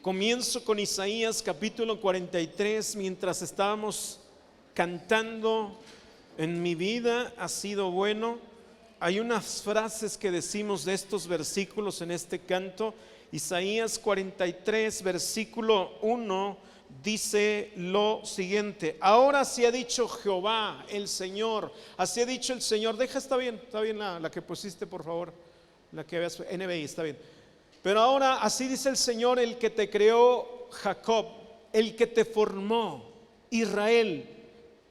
Comienzo con Isaías capítulo 43. Mientras estábamos cantando En mi vida ha sido bueno, hay unas frases que decimos de estos versículos en este canto. Isaías 43 versículo 1 dice lo siguiente: ahora así ha dicho Jehová el Señor, así ha dicho el Señor. Está bien la que pusiste, por favor, la que veas, NBI, está bien. Pero ahora así dice el Señor, el que te creó, Jacob, el que te formó, Israel,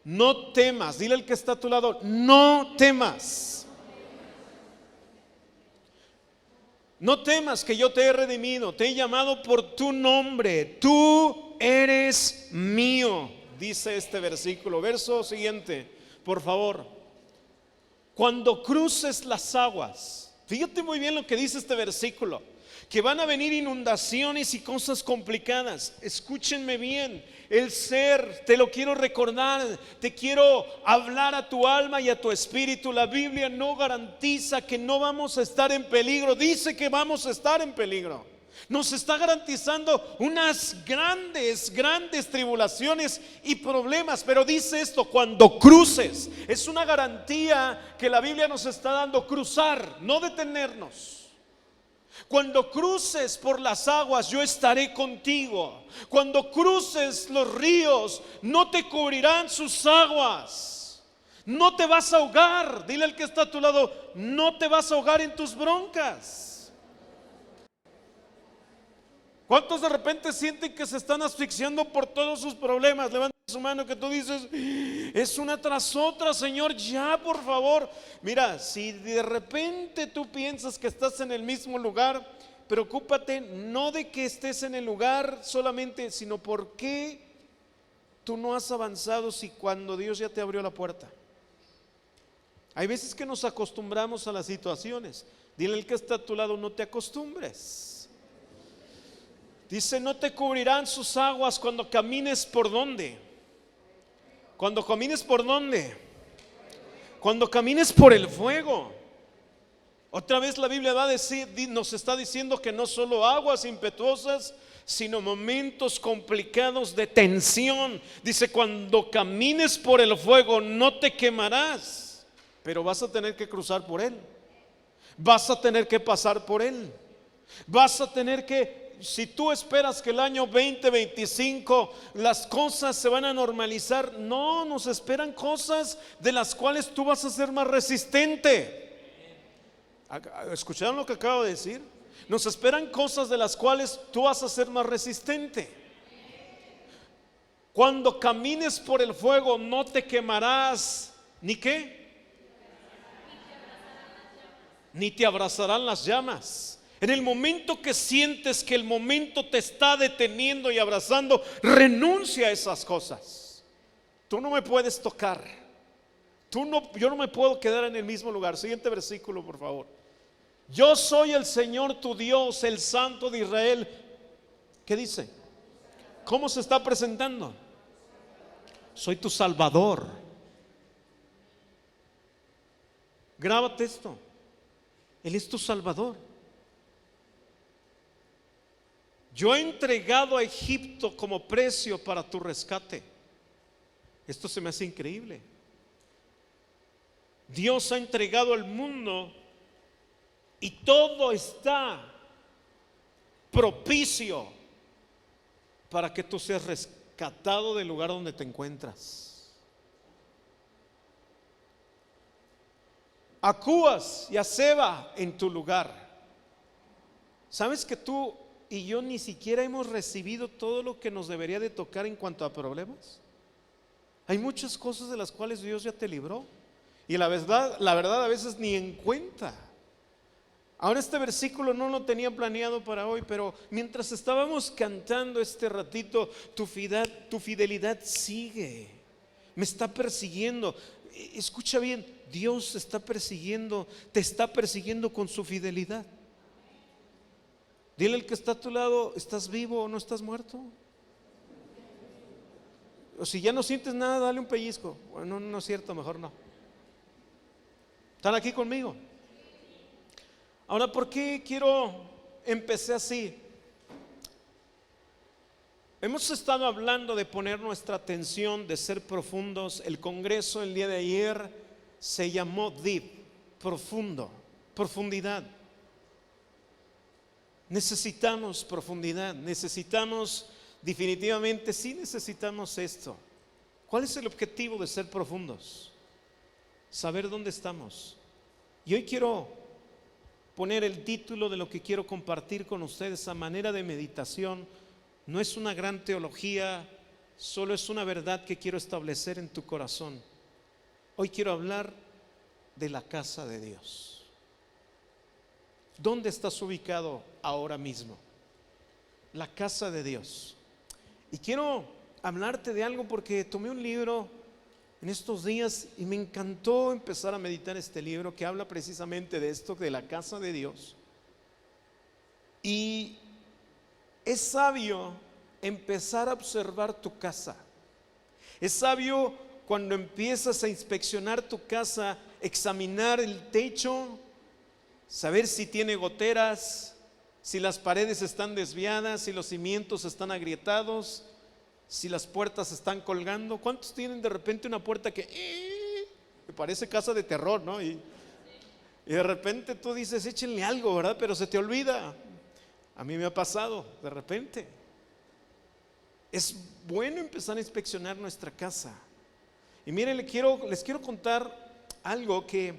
no temas. Dile al que está a tu lado, no temas. No temas, que yo te he redimido, te he llamado por tu nombre, tú eres mío, dice este versículo. Verso siguiente, por favor. Cuando cruces las aguas, fíjate muy bien lo que dice este versículo, que van a venir inundaciones y cosas complicadas. Escúchenme bien, el ser, te lo quiero recordar, te quiero hablar a tu alma y a tu espíritu. La Biblia no garantiza que no vamos a estar en peligro, dice que vamos a estar en peligro. Nos está garantizando unas grandes tribulaciones y problemas, pero dice esto: cuando cruces, es una garantía que la Biblia nos está dando, cruzar, no detenernos. Cuando cruces por las aguas, yo estaré contigo. Cuando cruces los ríos, no te cubrirán sus aguas. No te vas a ahogar. Dile al que está a tu lado, no te vas a ahogar en tus broncas. ¿Cuántos de repente sienten que se están asfixiando por todos sus problemas? Levanta su mano, que tú dices, es una tras otra, Señor, ya, por favor. Mira, si de repente tú piensas que estás en el mismo lugar, preocúpate no de que estés en el lugar solamente, sino por qué tú no has avanzado si cuando Dios ya te abrió la puerta. Hay veces que nos acostumbramos a las situaciones. Dile al que está a tu lado, no te acostumbres. Dice, no te cubrirán sus aguas cuando camines por ¿dónde? Cuando camines por ¿dónde? Cuando camines por el fuego. Otra vez la Biblia va a decir, nos está diciendo que no solo aguas impetuosas, sino momentos complicados de tensión. Dice, cuando camines por el fuego no te quemarás, pero vas a tener que cruzar por él. Vas a tener que pasar por él. Vas a tener que, si tú esperas que el año 2025 las cosas se van a normalizar, no, nos esperan cosas de las cuales tú vas a ser más resistente. ¿Escucharon lo que acabo de decir? Nos esperan cosas de las cuales tú vas a ser más resistente. Cuando camines por el fuego no te quemarás, ¿ni qué? Ni te abrazarán las llamas. En el momento que sientes que el momento te está deteniendo y abrazando, renuncia a esas cosas. Tú no me puedes tocar. Yo no me puedo quedar en el mismo lugar. Siguiente versículo, por favor. Yo soy el Señor tu Dios, el Santo de Israel. ¿Qué dice? ¿Cómo se está presentando? Soy tu Salvador. Grábate esto. Él es tu Salvador. Yo he entregado a Egipto como precio para tu rescate. Esto se me hace increíble. Dios ha entregado al mundo y todo está propicio para que tú seas rescatado del lugar donde te encuentras. A Cúas y a Seba en tu lugar. ¿Sabes que tú y yo ni siquiera hemos recibido todo lo que nos debería de tocar en cuanto a problemas? Hay muchas cosas de las cuales Dios ya te libró y la verdad a veces ni en cuenta. Ahora este versículo no lo tenía planeado para hoy, pero mientras estábamos cantando este ratito, tu fidelidad sigue, me está persiguiendo. Escucha bien, Dios te está persiguiendo con su fidelidad. Dile al que está a tu lado, ¿estás vivo o no estás muerto? O si ya no sientes nada, dale un pellizco. Bueno, no es cierto, mejor no. ¿Están aquí conmigo? Ahora, ¿por qué empecé así? Hemos estado hablando de poner nuestra atención, de ser profundos. El congreso el día de ayer se llamó Deep, profundo, profundidad. Necesitamos profundidad, necesitamos definitivamente, sí necesitamos esto. ¿Cuál es el objetivo de ser profundos? Saber dónde estamos. Y hoy quiero poner el título de lo que quiero compartir con ustedes a manera de meditación. No es una gran teología, solo es una verdad que quiero establecer en tu corazón. Hoy quiero hablar de la casa de Dios. ¿Dónde estás ubicado ahora mismo? La casa de Dios. Y quiero hablarte de algo porque tomé un libro en estos días y me encantó empezar a meditar este libro que habla precisamente de esto, de la casa de Dios. Y es sabio empezar a observar tu casa. Es sabio cuando empiezas a inspeccionar tu casa, examinar el techo, saber si tiene goteras, si las paredes están desviadas, si los cimientos están agrietados, si las puertas están colgando. ¿Cuántos tienen de repente una puerta que parece casa de terror, ¿no? Y de repente tú dices, échenle algo, ¿verdad? Pero se te olvida. A mí me ha pasado de repente. Es bueno empezar a inspeccionar nuestra casa. Y miren, les quiero contar algo que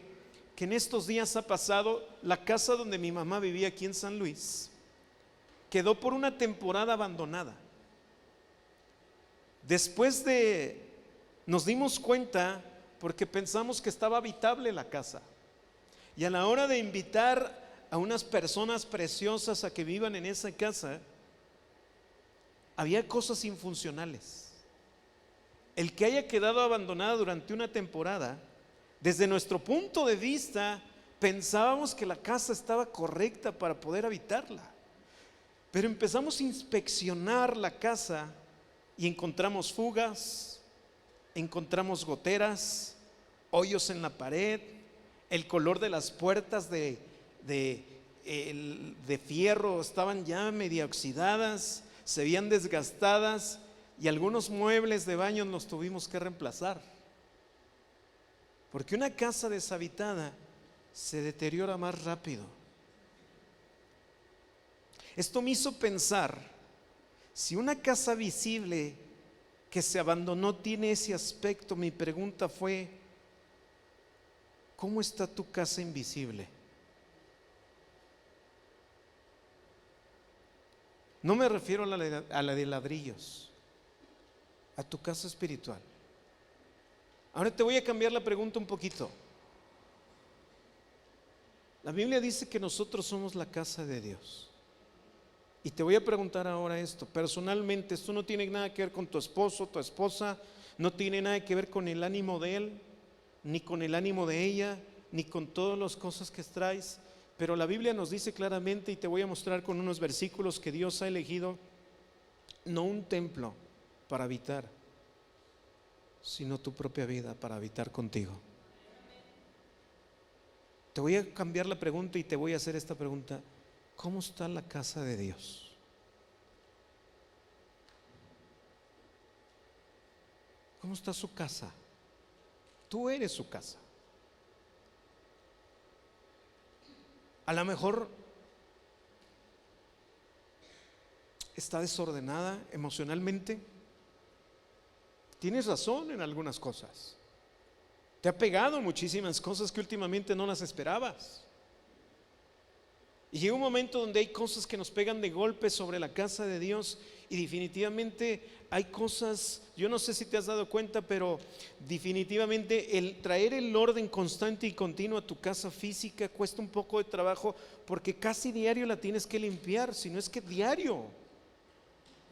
en estos días ha pasado. La casa donde mi mamá vivía aquí en San Luis quedó por una temporada abandonada. Después nos dimos cuenta porque pensamos que estaba habitable la casa. Y a la hora de invitar a unas personas preciosas a que vivan en esa casa, había cosas infuncionales. El que haya quedado abandonada durante una temporada, desde nuestro punto de vista, pensábamos que la casa estaba correcta para poder habitarla. Pero empezamos a inspeccionar la casa y encontramos fugas, encontramos goteras, hoyos en la pared, el color de las puertas de fierro estaban ya medio oxidadas, se veían desgastadas y algunos muebles de baño los tuvimos que reemplazar. Porque una casa deshabitada se deteriora más rápido. Esto me hizo pensar, si una casa visible que se abandonó tiene ese aspecto, mi pregunta fue, ¿cómo está tu casa invisible? No me refiero a la de ladrillos, a tu casa espiritual. Ahora te voy a cambiar la pregunta un poquito. La Biblia dice que nosotros somos la casa de Dios. Y te voy a preguntar ahora esto, personalmente, esto no tiene nada que ver con tu esposo, tu esposa, no tiene nada que ver con el ánimo de él, ni con el ánimo de ella, ni con todas las cosas que traes. Pero la Biblia nos dice claramente, y te voy a mostrar con unos versículos, que Dios ha elegido no un templo para habitar, sino tu propia vida para habitar contigo. Te voy a cambiar la pregunta y te voy a hacer esta pregunta: ¿cómo está la casa de Dios? ¿Cómo está su casa? Tú eres su casa. A lo mejor está desordenada emocionalmente. Tienes razón en algunas cosas. Te ha pegado muchísimas cosas que últimamente no las esperabas. Y llega un momento donde hay cosas que nos pegan de golpe sobre la casa de Dios, y definitivamente hay cosas, yo no sé si te has dado cuenta, pero definitivamente el traer el orden constante y continuo a tu casa física cuesta un poco de trabajo, porque casi diario la tienes que limpiar, si no es que diario.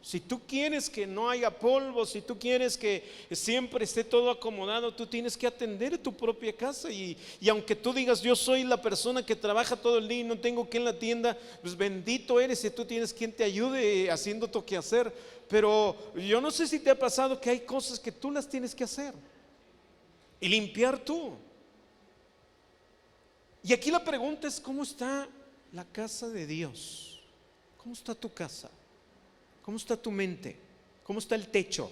Si tú quieres que no haya polvo, si tú quieres que siempre esté todo acomodado, tú tienes que atender tu propia casa. Y aunque tú digas, yo soy la persona que trabaja todo el día y no tengo que en la tienda, pues bendito eres si tú tienes quien te ayude haciendo tu quehacer. Pero yo no sé si te ha pasado que hay cosas que tú las tienes que hacer y limpiar tú. Y aquí la pregunta es: ¿cómo está la casa de Dios? ¿Cómo está tu casa? ¿Cómo está tu mente? ¿Cómo está el techo?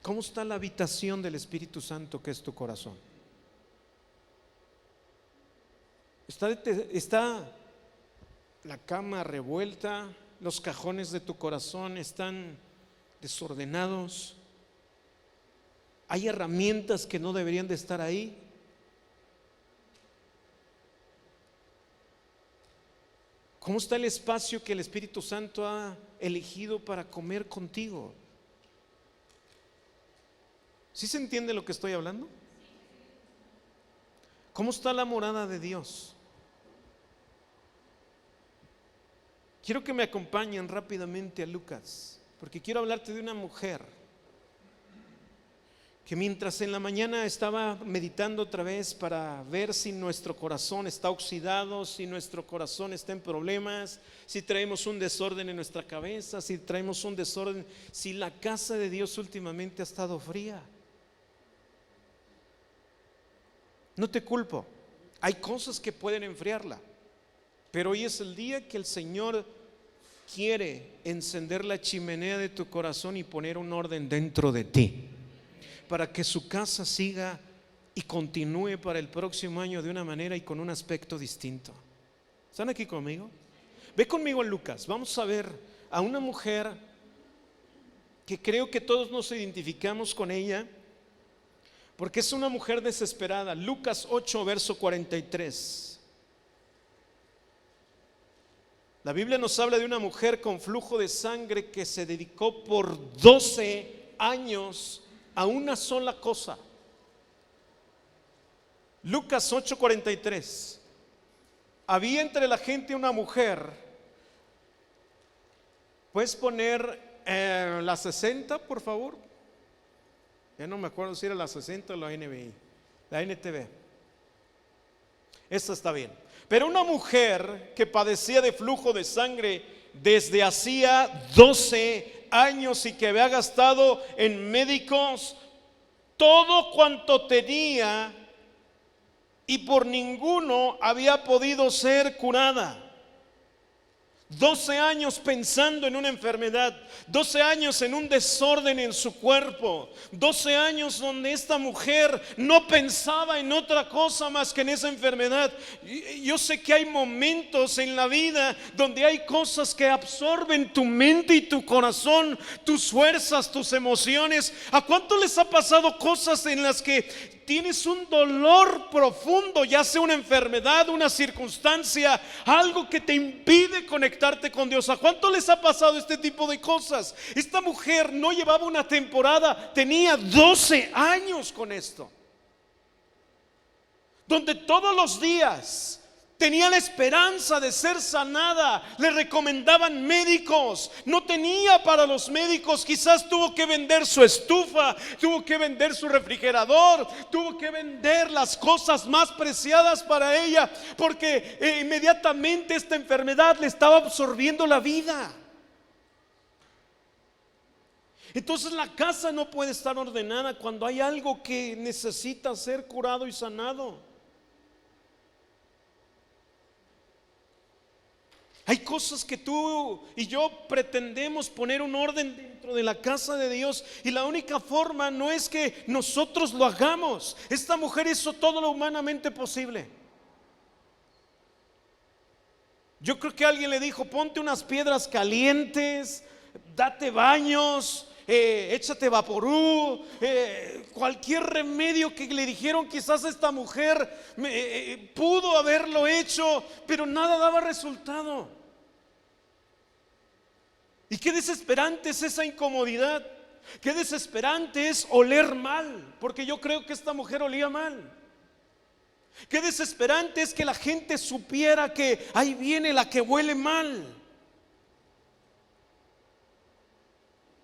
¿Cómo está la habitación del Espíritu Santo que es tu corazón? ¿Está la cama revuelta? ¿Los cajones de tu corazón están desordenados? ¿Hay herramientas que no deberían de estar ahí? ¿Cómo está el espacio que el Espíritu Santo ha elegido para comer contigo? ¿Sí se entiende lo que estoy hablando? ¿Cómo está la morada de Dios? Quiero que me acompañen rápidamente a Lucas, porque quiero hablarte de una mujer que mientras en la mañana estaba meditando otra vez para ver si nuestro corazón está oxidado, si nuestro corazón está en problemas, si traemos un desorden en nuestra cabeza, si traemos un desorden, si la casa de Dios últimamente ha estado fría. No te culpo, hay cosas que pueden enfriarla, pero hoy es el día que el Señor quiere encender la chimenea de tu corazón y poner un orden dentro de ti, para que su casa siga y continúe para el próximo año de una manera y con un aspecto distinto. ¿Están aquí conmigo? Ve conmigo a Lucas. Vamos a ver a una mujer que creo que todos nos identificamos con ella, porque es una mujer desesperada. Lucas 8, verso 43. La Biblia nos habla de una mujer con flujo de sangre que se dedicó por 12 años a una sola cosa. Lucas 8:43. Había entre la gente una mujer. ¿Puedes poner la 60, por favor? Ya no me acuerdo si era la 60 o la NBI, la NTV. Esta está bien. Pero una mujer que padecía de flujo de sangre desde hacía 12 años y que había gastado en médicos todo cuanto tenía y por ninguno había podido ser curada. 12 años pensando en una enfermedad, 12 años en un desorden en su cuerpo, 12 años donde esta mujer no pensaba en otra cosa más que en esa enfermedad. Yo sé que hay momentos en la vida donde hay cosas que absorben tu mente y tu corazón, tus fuerzas, tus emociones. ¿A cuánto les ha pasado cosas en las que tienes un dolor profundo, ya sea una enfermedad, una circunstancia, algo que te impide conectarte con Dios? ¿A cuánto les ha pasado este tipo de cosas? Esta mujer no llevaba una temporada, tenía 12 años con esto, donde todos los días tenía la esperanza de ser sanada. Le recomendaban médicos, no tenía para los médicos. Quizás tuvo que vender su estufa, tuvo que vender su refrigerador, tuvo que vender las cosas más preciadas para ella, porque inmediatamente esta enfermedad le estaba absorbiendo la vida. Entonces la casa no puede estar ordenada cuando hay algo que necesita ser curado y sanado. Hay cosas que tú y yo pretendemos poner un orden dentro de la casa de Dios, y la única forma no es que nosotros lo hagamos. Esta mujer hizo todo lo humanamente posible. Yo creo que alguien le dijo: ponte unas piedras calientes, date baños, échate vaporú, cualquier remedio que le dijeron. Quizás esta mujer pudo haberlo hecho, pero nada daba resultado. Y qué desesperante es esa incomodidad, qué desesperante es oler mal, porque yo creo que esta mujer olía mal. Qué desesperante es que la gente supiera que ahí viene la que huele mal.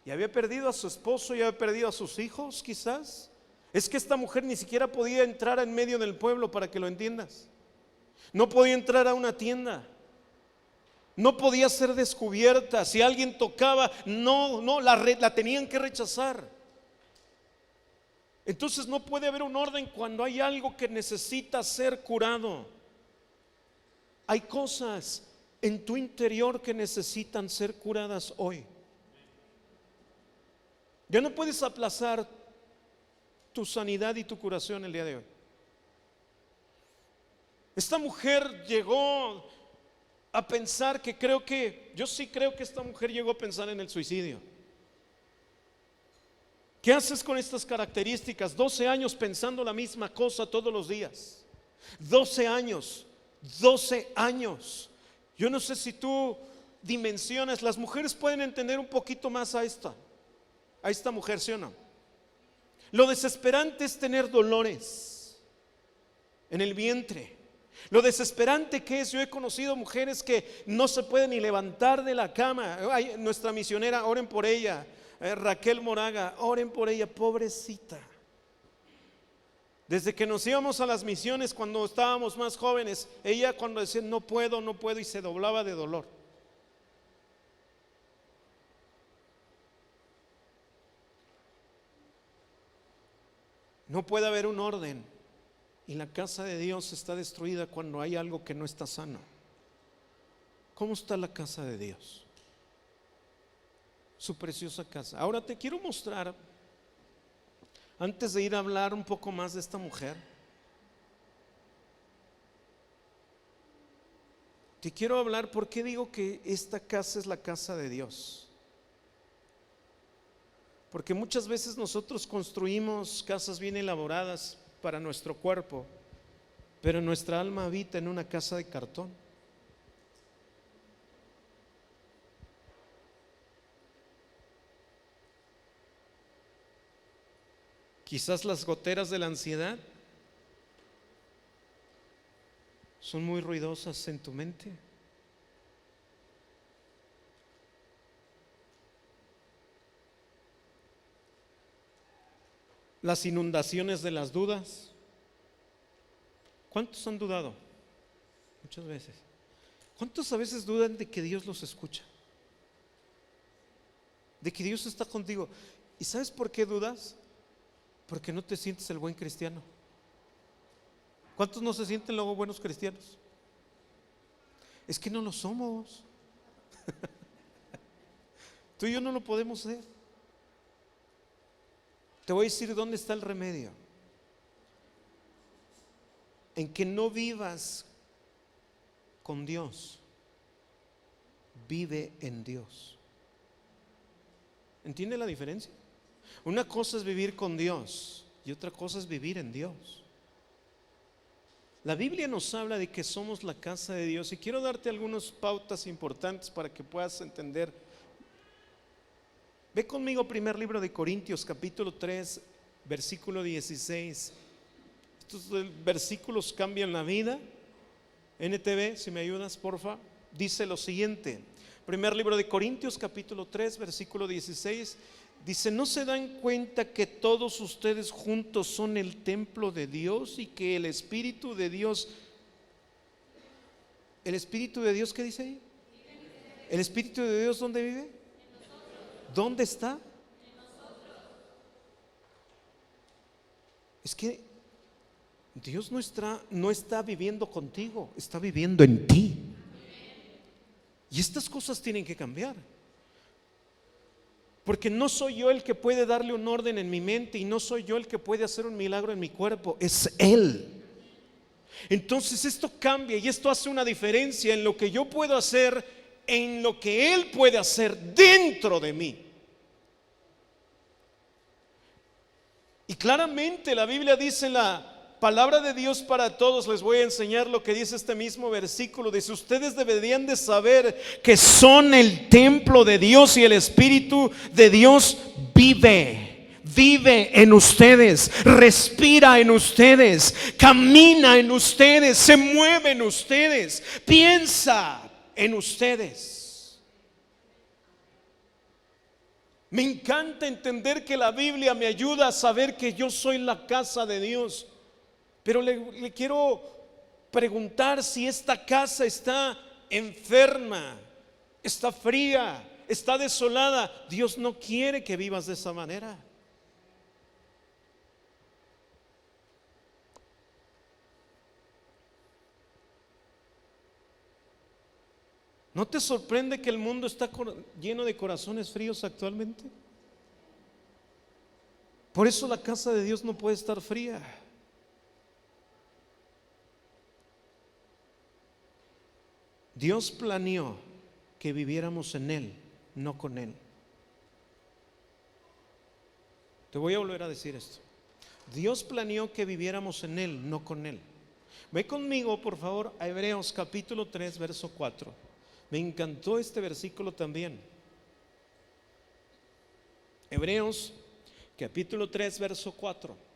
Y había perdido a su esposo y había perdido a sus hijos, quizás. Es que esta mujer ni siquiera podía entrar en medio del pueblo, para que lo entiendas. No podía entrar a una tienda, no podía ser descubierta. Si alguien tocaba, la tenían que rechazar. Entonces no puede haber un orden cuando hay algo que necesita ser curado. Hay cosas en tu interior que necesitan ser curadas hoy. Ya no puedes aplazar tu sanidad y tu curación el día de hoy. Esta mujer llegó a pensar yo sí creo que esta mujer llegó a pensar en el suicidio. ¿Qué haces con estas características? 12 años pensando la misma cosa todos los días. 12 años. 12 años. Yo no sé si tú dimensionas, las mujeres pueden entender un poquito más a esta mujer, ¿sí o no? Lo desesperante es tener dolores en el vientre. Lo desesperante que es, yo he conocido mujeres que no se pueden ni levantar de la cama. Ay, nuestra misionera, oren por ella, Raquel Moraga, oren por ella, pobrecita. Desde que nos íbamos a las misiones cuando estábamos más jóvenes, ella cuando decía no puedo y se doblaba de dolor. No puede haber un orden y la casa de Dios está destruida cuando hay algo que no está sano. ¿Cómo está la casa de Dios? Su preciosa casa. Ahora te quiero mostrar, antes de ir a hablar un poco más de esta mujer, te quiero hablar por qué digo que esta casa es la casa de Dios. Porque muchas veces nosotros construimos casas bien elaboradas para nuestro cuerpo, pero nuestra alma habita en una casa de cartón. Quizás las goteras de la ansiedad son muy ruidosas en tu mente. Las inundaciones de las dudas. ¿Cuántos han dudado? Muchas veces. ¿Cuántos a veces dudan de que Dios los escucha? De que Dios está contigo. ¿Y sabes por qué dudas? Porque no te sientes el buen cristiano. ¿Cuántos no se sienten luego buenos cristianos? Es que no lo somos. Tú y yo no lo podemos ser. Te voy a decir dónde está el remedio. En que no vivas con Dios, vive en Dios. ¿Entiende la diferencia? Una cosa es vivir con Dios y otra cosa es vivir en Dios. La Biblia nos habla de que somos la casa de Dios y quiero darte algunas pautas importantes para que puedas entender. Ve conmigo primer libro de Corintios, capítulo 3, versículo 16. Estos versículos cambian la vida. NTV, si me ayudas, porfa. Dice lo siguiente. Primer libro de Corintios, capítulo 3, versículo 16. Dice: ¿no se dan cuenta que todos ustedes juntos son el templo de Dios y que el Espíritu de Dios, ¿qué dice ahí? ¿El Espíritu de Dios dónde vive? ¿Dónde está? Es que Dios no está viviendo contigo, está viviendo en ti. Y estas cosas tienen que cambiar. Porque no soy yo el que puede darle un orden en mi mente y no soy yo el que puede hacer un milagro en mi cuerpo, es Él. Entonces esto cambia y esto hace una diferencia en lo que yo puedo hacer, en lo que Él puede hacer dentro de mí. Y claramente la Biblia dice en la palabra de Dios para todos, les voy a enseñar lo que dice este mismo versículo. Dice: ustedes deberían de saber que son el templo de Dios y el Espíritu de Dios vive en ustedes, respira en ustedes, camina en ustedes, se mueve en ustedes, piensa en ustedes. Me encanta entender que la Biblia me ayuda a saber que yo soy la casa de Dios. Pero le quiero preguntar si esta casa está enferma, está fría, está desolada. Dios no quiere que vivas de esa manera. ¿No te sorprende que el mundo está lleno de corazones fríos actualmente? Por eso la casa de Dios no puede estar fría. Dios planeó que viviéramos en Él, no con Él. Te voy a volver a decir esto. Dios planeó que viviéramos en Él, no con Él. Ve conmigo, por favor, a Hebreos capítulo 3, verso 4. Me encantó este versículo también. Hebreos capítulo 3, verso 4.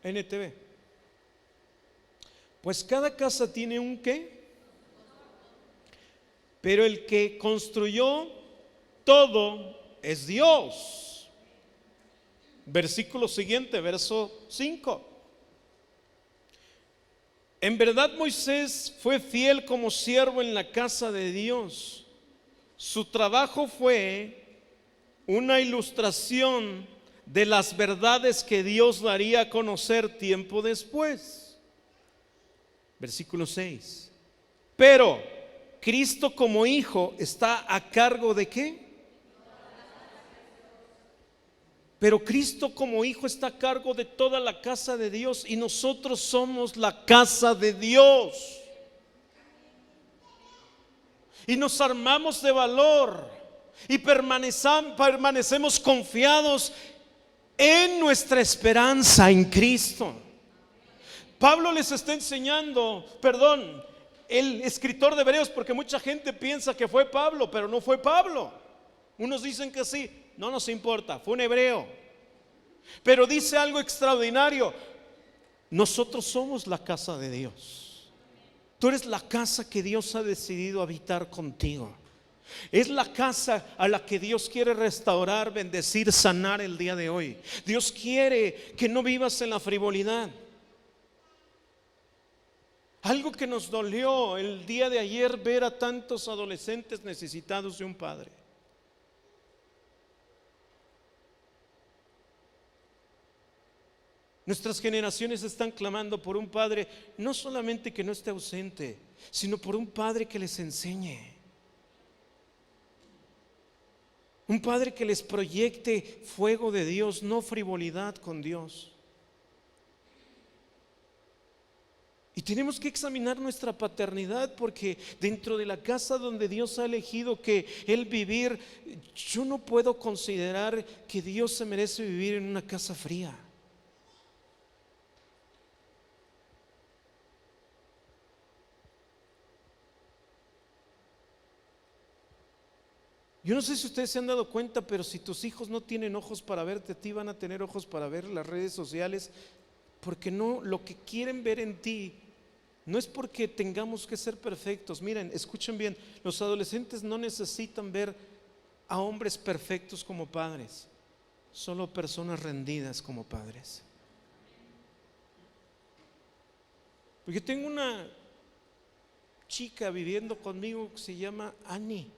NTV. Pues cada casa tiene un ¿qué? Pero el que construyó todo es Dios. Versículo siguiente, verso 5. En verdad Moisés fue fiel como siervo en la casa de Dios. Su trabajo fue una ilustración de las verdades que Dios daría a conocer tiempo después. Versículo 6. Pero Cristo como hijo está a cargo ¿de qué? Pero Cristo como hijo está a cargo de toda la casa de Dios y nosotros somos la casa de Dios. Y nos armamos de valor y permanecemos confiados en nuestra esperanza en Cristo. Pablo les está enseñando, el escritor de Hebreos, porque mucha gente piensa que fue Pablo, pero no fue Pablo. Unos dicen que sí, no nos importa, fue un hebreo. Pero dice algo extraordinario: nosotros somos la casa de Dios. Tú eres la casa que Dios ha decidido habitar contigo. Es la casa a la que Dios quiere restaurar, bendecir, sanar el día de hoy. Dios quiere que no vivas en la frivolidad. Algo que nos dolió el día de ayer, ver a tantos adolescentes necesitados de un padre. Nuestras generaciones están clamando por un padre, no solamente que no esté ausente, sino por un padre que les enseñe. Un padre que les proyecte fuego de Dios, no frivolidad con Dios. Y tenemos que examinar nuestra paternidad, porque dentro de la casa donde Dios ha elegido que Él vivir, yo no puedo considerar que Dios se merece vivir en una casa fría. Yo no sé si ustedes se han dado cuenta, pero si tus hijos no tienen ojos para verte a ti, van a tener ojos para ver las redes sociales, porque no, lo que quieren ver en ti no es porque tengamos que ser perfectos. Miren, escuchen bien, los adolescentes no necesitan ver a hombres perfectos como padres, solo personas rendidas como padres. Porque tengo una chica viviendo conmigo que se llama Annie.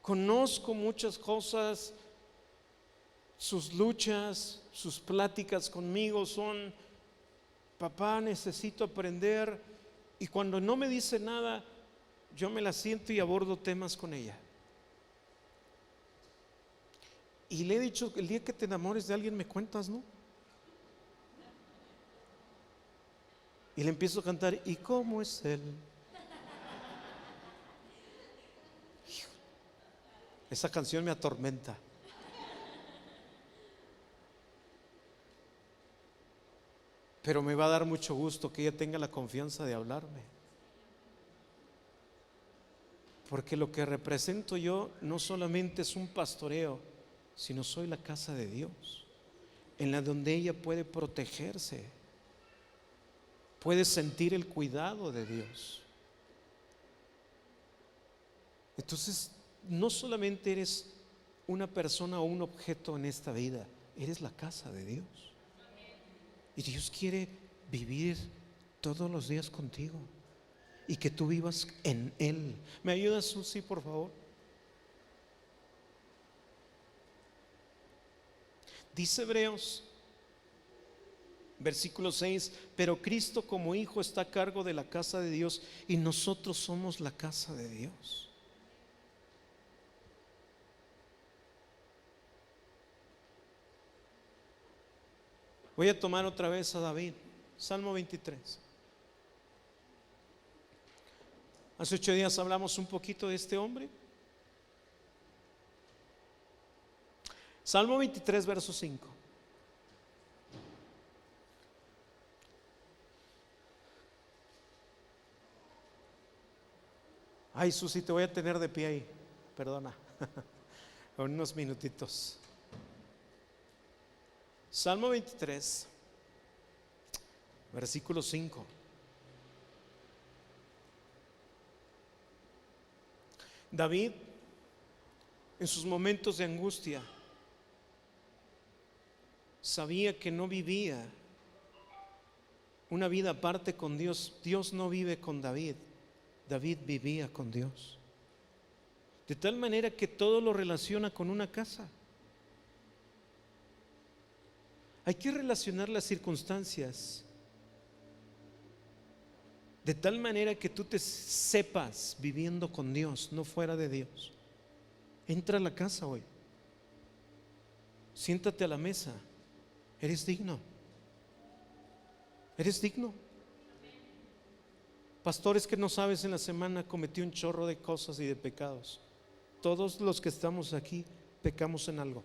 Conozco muchas cosas, sus luchas, sus pláticas conmigo son: papá, necesito aprender. Y cuando no me dice nada, yo me la siento y abordo temas con ella. Y le he dicho: el día que te enamores de alguien me cuentas, ¿no? Y le empiezo a cantar: ¿y cómo es él? Esa canción me atormenta. Pero me va a dar mucho gusto que ella tenga la confianza de hablarme. Porque lo que represento yo no solamente es un pastoreo, sino soy la casa de Dios, en la donde ella puede protegerse, puede sentir el cuidado de Dios. Entonces, no solamente eres una persona o un objeto en esta vida, eres la casa de Dios. Y Dios quiere vivir todos los días contigo y que tú vivas en Él. ¿Me ayudas, Susi, por favor? Dice Hebreos, versículo 6, pero Cristo como hijo está a cargo de la casa de Dios y nosotros somos la casa de Dios. Voy a tomar otra vez a David, Salmo 23. Hace 8 días hablamos un poquito de este hombre. Salmo 23, verso 5. Ay, Susi, te voy a tener de pie ahí, perdona, unos minutitos. Salmo 23, versículo 5. David, en sus momentos de angustia, sabía que no vivía una vida aparte con Dios. Dios no vive con David, David vivía con Dios. De tal manera que todo lo relaciona con una casa. Hay que relacionar las circunstancias de tal manera que tú te sepas viviendo con Dios, no fuera de Dios. Entra a la casa hoy, siéntate a la mesa. Eres digno. Eres digno. Pastores, que no sabes, en la semana cometí un chorro de cosas y de pecados. Todos los que estamos aquí pecamos en algo.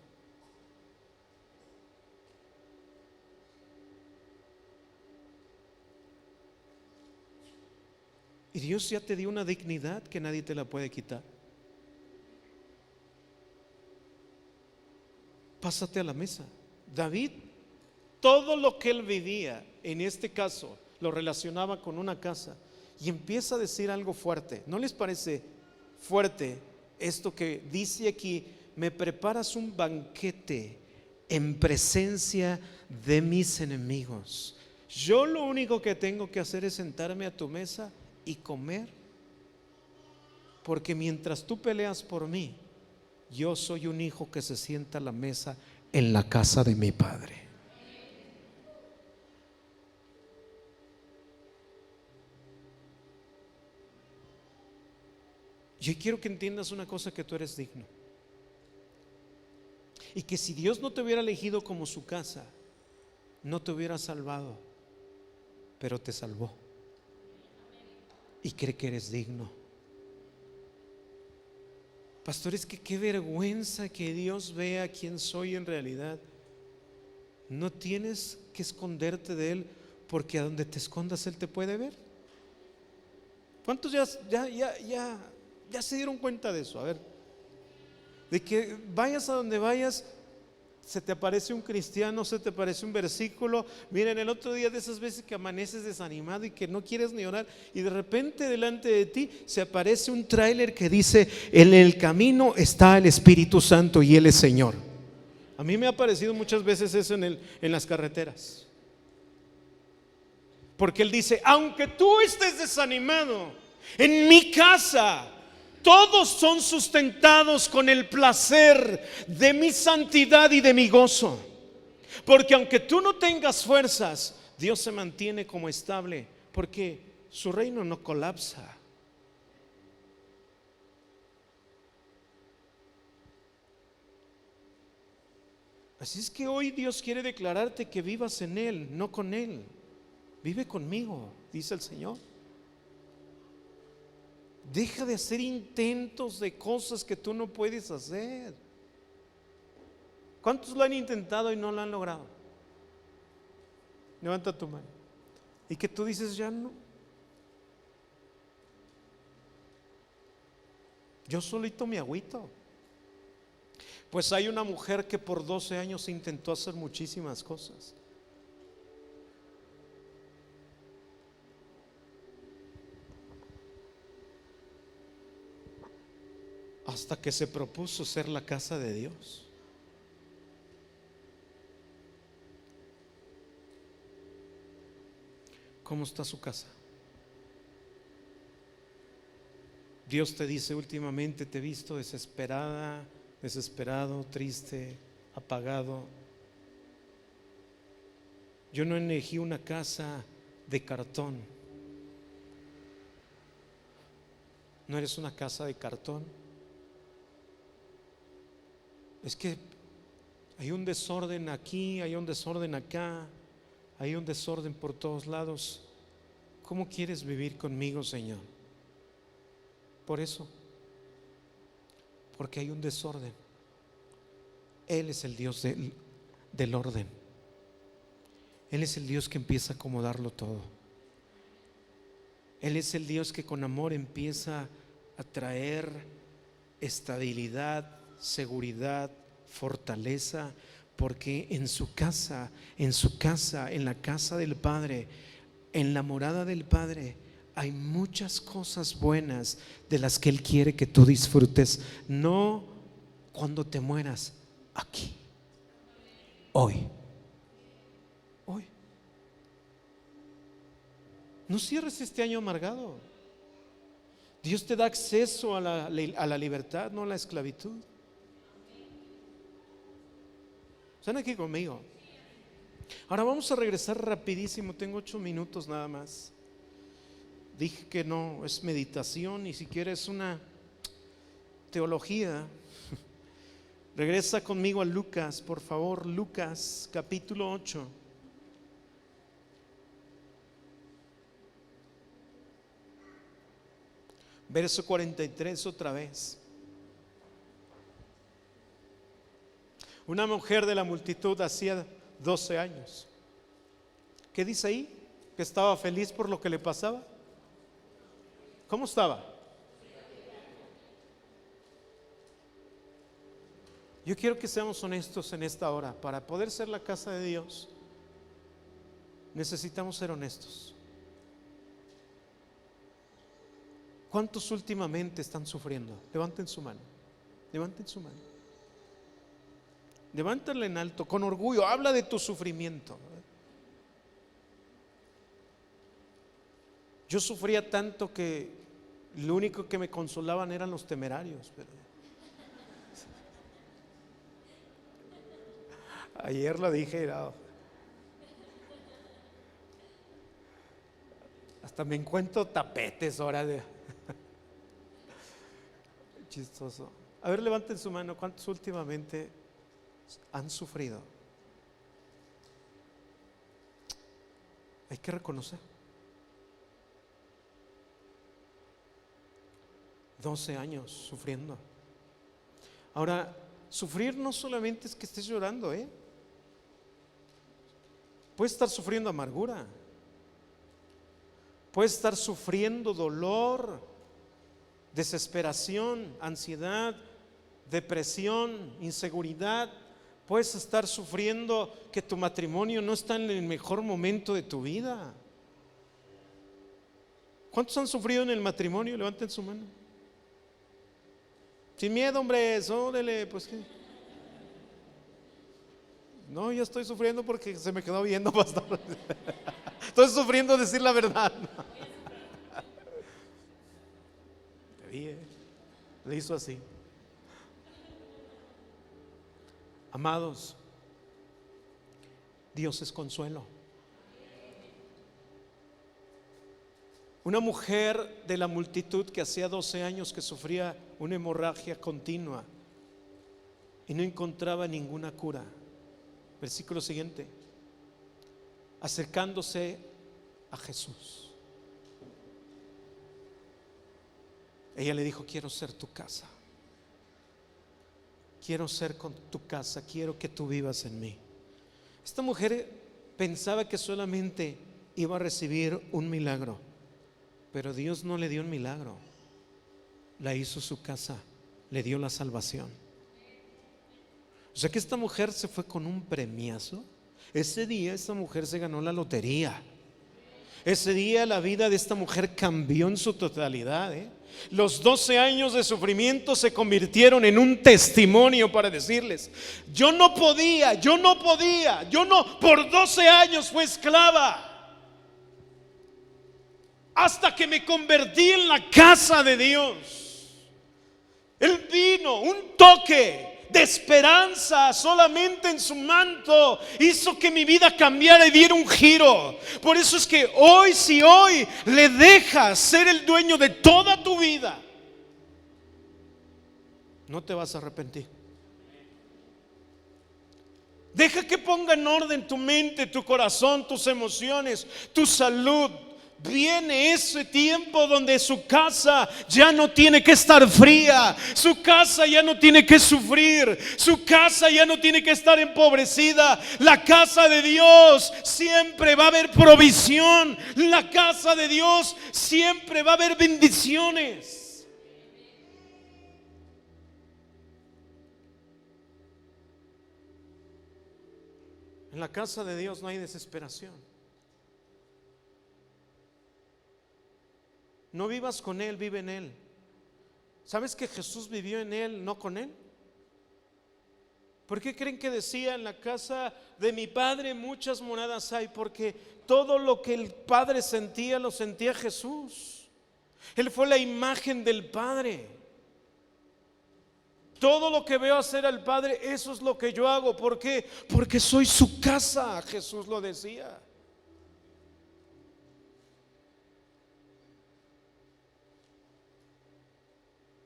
Y Dios ya te dio una dignidad que nadie te la puede quitar. Pásate a la mesa. David, todo lo que él vivía, en este caso, lo relacionaba con una casa. Y empieza a decir algo fuerte. ¿No les parece fuerte esto que dice aquí? Me preparas un banquete en presencia de mis enemigos. Yo lo único que tengo que hacer es sentarme a tu mesa y comer, porque mientras tú peleas por mí, yo soy un hijo que se sienta a la mesa en la casa de mi padre. Yo quiero que entiendas una cosa, que tú eres digno, y que si Dios no te hubiera elegido como su casa, no te hubiera salvado, pero te salvó. Y cree que eres digno. Pastor, es que qué vergüenza que Dios vea quién soy en realidad. No tienes que esconderte de Él, porque a donde te escondas Él te puede ver. ¿Cuántos ya se dieron cuenta de eso? A ver, de que vayas a donde vayas, se te aparece un cristiano, se te aparece un versículo. Miren, el otro día, de esas veces que amaneces desanimado y que no quieres ni orar, y de repente delante de ti se aparece un tráiler que dice: en el camino está el Espíritu Santo y Él es Señor. A mí me ha aparecido muchas veces eso en las carreteras, porque Él dice: aunque tú estés desanimado, en mi casa todos son sustentados con el placer de mi santidad y de mi gozo. Porque aunque tú no tengas fuerzas, Dios se mantiene como estable, porque su reino no colapsa. Así es que hoy Dios quiere declararte que vivas en Él, no con Él. Vive conmigo, dice el Señor. Deja de hacer intentos de cosas que tú no puedes hacer. ¿Cuántos lo han intentado y no lo han logrado? Levanta tu mano. Y que tú dices: ya no. Yo solito me agüito. Pues hay una mujer que por 12 años intentó hacer muchísimas cosas. Hasta que se propuso ser la casa de Dios. ¿Cómo está su casa? Dios te dice: últimamente te he visto desesperada, desesperado, triste, apagado. Yo no elegí una casa de cartón. ¿No eres una casa de cartón? Es que hay un desorden aquí, hay un desorden acá, hay un desorden por todos lados. ¿Cómo quieres vivir conmigo, Señor? Por eso, porque hay un desorden. Él es el Dios del orden. Él es el Dios que empieza a acomodarlo todo. Él es el Dios que con amor empieza a traer estabilidad, seguridad, fortaleza, porque en su casa, en la casa del Padre, en la morada del Padre, hay muchas cosas buenas de las que Él quiere que tú disfrutes. No cuando te mueras, aquí, hoy. No cierres este año amargado. Dios te da acceso a la libertad, no a la esclavitud. ¿Están aquí conmigo? Ahora vamos a regresar rapidísimo. Tengo 8 minutos nada más. Dije que no es meditación, ni siquiera es una teología. Regresa conmigo a Lucas, por favor. Lucas capítulo 8. Verso 43 otra vez. Una mujer de la multitud hacía 12 años. ¿Qué dice ahí? Que estaba feliz por lo que le pasaba. ¿Cómo estaba? Yo quiero que seamos honestos en esta hora. Para poder ser la casa de Dios, necesitamos ser honestos. ¿Cuántos últimamente están sufriendo? Levanten su mano. Levanten su mano. Levántala en alto, con orgullo. Habla de tu sufrimiento. Yo sufría tanto que lo único que me consolaban eran los temerarios. Pero ayer lo dije, no. Hasta me encuentro tapetes ahora de chistoso. A ver, levanten su mano. ¿Cuántos últimamente han sufrido? Hay que reconocer. 12 años sufriendo. Ahora, sufrir no solamente es que estés llorando, puedes estar sufriendo amargura, puedes estar sufriendo dolor, desesperación, ansiedad, depresión, inseguridad. Puedes estar sufriendo que tu matrimonio no está en el mejor momento de tu vida. ¿Cuántos han sufrido en el matrimonio? Levanten su mano. Sin miedo, hombre, órale, pues qué. No, yo estoy sufriendo porque se me quedó viendo, pastor. Estoy sufriendo decir la verdad. Le hizo así. Amados, Dios es consuelo. Una mujer de la multitud que hacía 12 años que sufría una hemorragia continua y no encontraba ninguna cura. Versículo siguiente. Acercándose a Jesús, ella le dijo: quiero ser tu casa, quiero ser con tu casa, quiero que tú vivas en mí. Esta mujer pensaba que solamente iba a recibir un milagro, pero Dios no le dio un milagro, la hizo su casa, le dio la salvación. O sea que esta mujer se fue con un premiazo. Ese día esta mujer se ganó la lotería. Ese día la vida de esta mujer cambió en su totalidad. Los 12 años de sufrimiento se convirtieron en un testimonio para decirles: yo no podía, por 12 años fui esclava, hasta que me convertí en la casa de Dios. Él vino, un toque de esperanza solamente en su manto hizo que mi vida cambiara y diera un giro. Por eso es que hoy, si hoy le dejas ser el dueño de toda tu vida, no te vas a arrepentir. Deja que ponga en orden tu mente, tu corazón, tus emociones, tu salud. Viene ese tiempo donde su casa ya no tiene que estar fría, su casa ya no tiene que sufrir, su casa ya no tiene que estar empobrecida. La casa de Dios siempre va a haber provisión, la casa de Dios siempre va a haber bendiciones. En la casa de Dios no hay desesperación. No vivas con Él, vive en Él. ¿Sabes que Jesús vivió en Él, no con Él? ¿Por qué creen que decía: en la casa de mi Padre muchas moradas hay? Porque todo lo que el Padre sentía, lo sentía Jesús. Él fue la imagen del Padre. Todo lo que veo hacer al Padre, eso es lo que yo hago. ¿Por qué? Porque soy su casa, Jesús lo decía.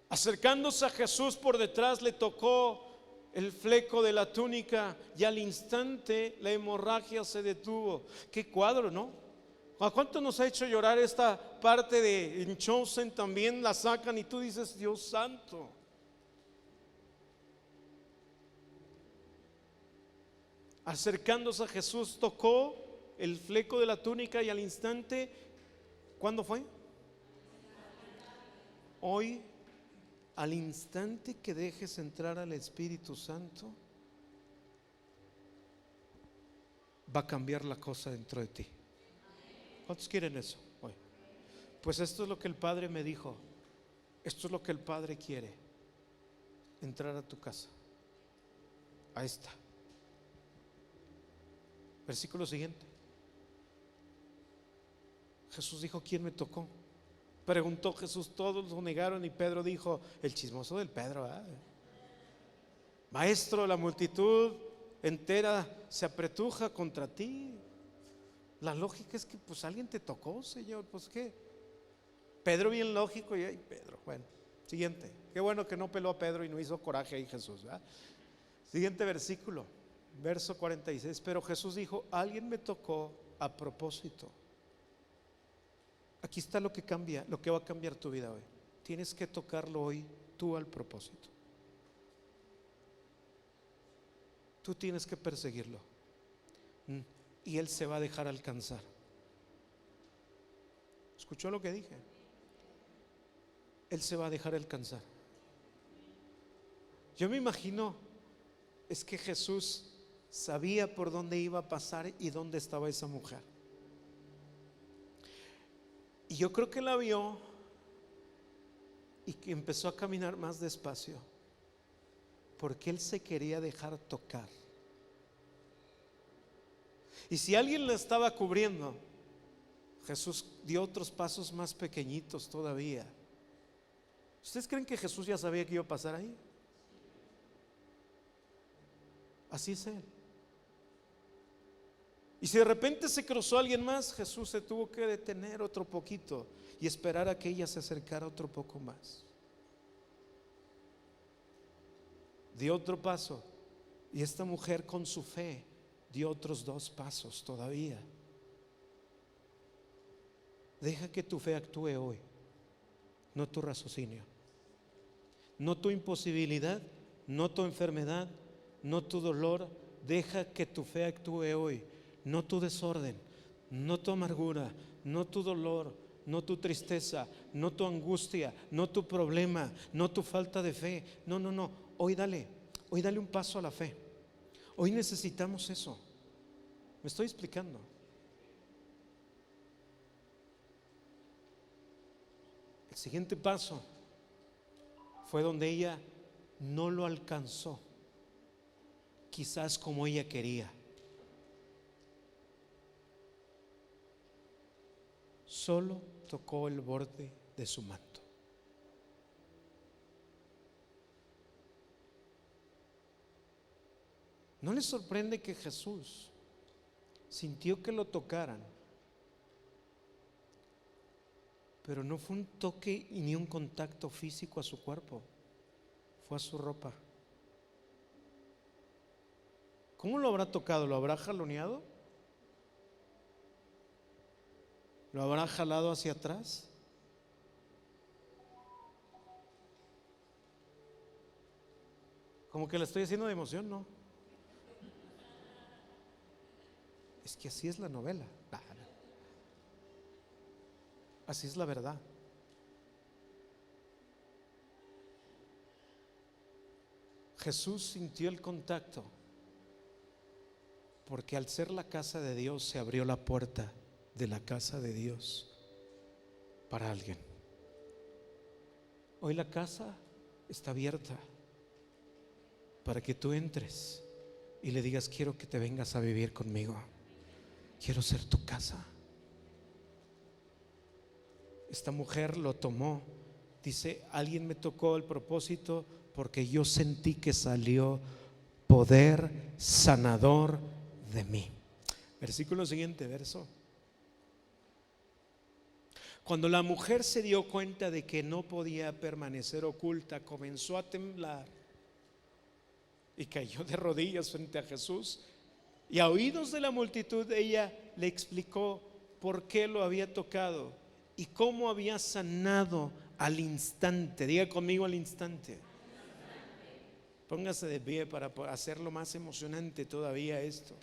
Acercándose a Jesús por detrás, le tocó el fleco de la túnica y al instante la hemorragia se detuvo. Qué cuadro, ¿no? ¿A cuánto nos ha hecho llorar esta parte de en Chosen? También la sacan y tú dices: Dios santo. Acercándose a Jesús, tocó el fleco de la túnica y al instante, ¿cuándo fue? Hoy, al instante que dejes entrar al Espíritu Santo, va a cambiar la cosa dentro de ti. ¿Cuántos quieren eso hoy? Pues esto es lo que el Padre me dijo. Esto es lo que el Padre quiere: entrar a tu casa. Ahí está. Versículo siguiente. Jesús dijo: ¿quién me tocó? Preguntó Jesús, todos lo negaron y Pedro dijo, el chismoso del Pedro, Maestro, la multitud entera se apretuja contra ti. La lógica es que pues alguien te tocó, Señor. Pues qué, Pedro bien lógico. Y Pedro, bueno, siguiente. Qué bueno que no peló a Pedro y no hizo coraje ahí Jesús, ¿verdad? Siguiente versículo. Verso 46. Pero Jesús dijo: alguien me tocó a propósito. Aquí está lo que cambia, lo que va a cambiar tu vida hoy. Tienes que tocarlo hoy tú al propósito. Tú tienes que perseguirlo y Él se va a dejar alcanzar. ¿Escuchó lo que dije? Él se va a dejar alcanzar. Yo me imagino, es que Jesús sabía por dónde iba a pasar y dónde estaba esa mujer. Y yo creo que la vio y que empezó a caminar más despacio, porque Él se quería dejar tocar. Y si alguien la estaba cubriendo, Jesús dio otros pasos más pequeñitos todavía. ¿Ustedes creen que Jesús ya sabía que iba a pasar ahí? Así es Él. Y si de repente se cruzó alguien más, Jesús se tuvo que detener otro poquito y esperar a que ella se acercara otro poco más. Dio otro paso y esta mujer con su fe dio otros 2 pasos todavía. Deja que tu fe actúe hoy, no tu raciocinio, no tu imposibilidad, no tu enfermedad, no tu dolor. Deja que tu fe actúe hoy, no tu desorden, no tu amargura, no tu dolor, no tu tristeza, no tu angustia, no tu problema, no tu falta de fe. No, no, no. Hoy dale un paso a la fe. Hoy necesitamos eso. ¿Me estoy explicando? El siguiente paso fue donde ella no lo alcanzó, quizás como ella quería. Solo tocó el borde de su manto. ¿No les sorprende que Jesús sintió que lo tocaran? Pero no fue un toque y ni un contacto físico a su cuerpo, fue a su ropa. ¿Cómo lo habrá tocado? ¿Lo habrá jaloneado? ¿Lo habrá jalado hacia atrás? Como que le estoy haciendo de emoción, ¿no? Es que así es la novela. Así es la verdad. Jesús sintió el contacto porque al ser la casa de Dios se abrió la puerta de la casa de Dios para alguien. Hoy la casa está abierta para que tú entres y le digas: quiero que te vengas a vivir conmigo, quiero ser tu casa. Esta mujer lo tomó, dice: alguien me tocó el propósito porque yo sentí que salió poder sanador de mí. Versículo siguiente, verso. Cuando la mujer se dio cuenta de que no podía permanecer oculta, comenzó a temblar y cayó de rodillas frente a Jesús, y a oídos de la multitud ella le explicó por qué lo había tocado y cómo había sanado al instante. Diga conmigo: al instante. Póngase de pie para hacerlo más emocionante todavía esto.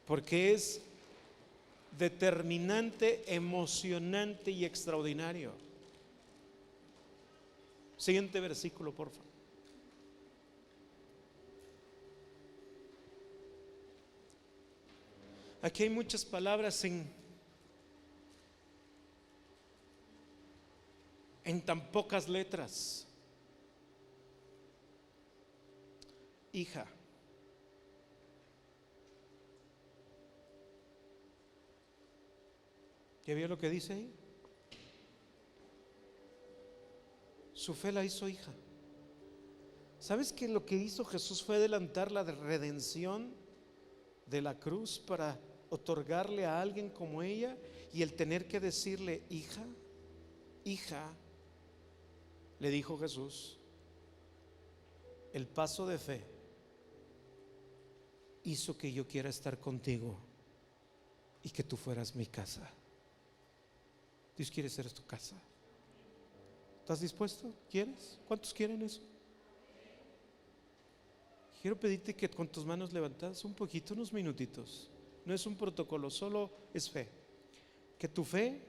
Porque es determinante, emocionante y extraordinario. Siguiente versículo, por favor. Aquí hay muchas palabras en tan pocas letras. Hija. ¿Ya vio lo que dice ahí? Su fe la hizo hija. ¿Sabes que lo que hizo Jesús fue adelantar la redención de la cruz para otorgarle a alguien como ella? Y el tener que decirle: hija, hija, le dijo Jesús, el paso de fe hizo que yo quiera estar contigo y que tú fueras mi casa. Dios quiere ser tu casa. ¿Estás dispuesto? ¿Quieres? ¿Cuántos quieren eso? Quiero pedirte que con tus manos levantadas un poquito, unos minutitos. No es un protocolo, solo es fe. Que tu fe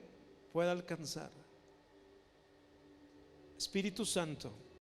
pueda alcanzar. Espíritu Santo,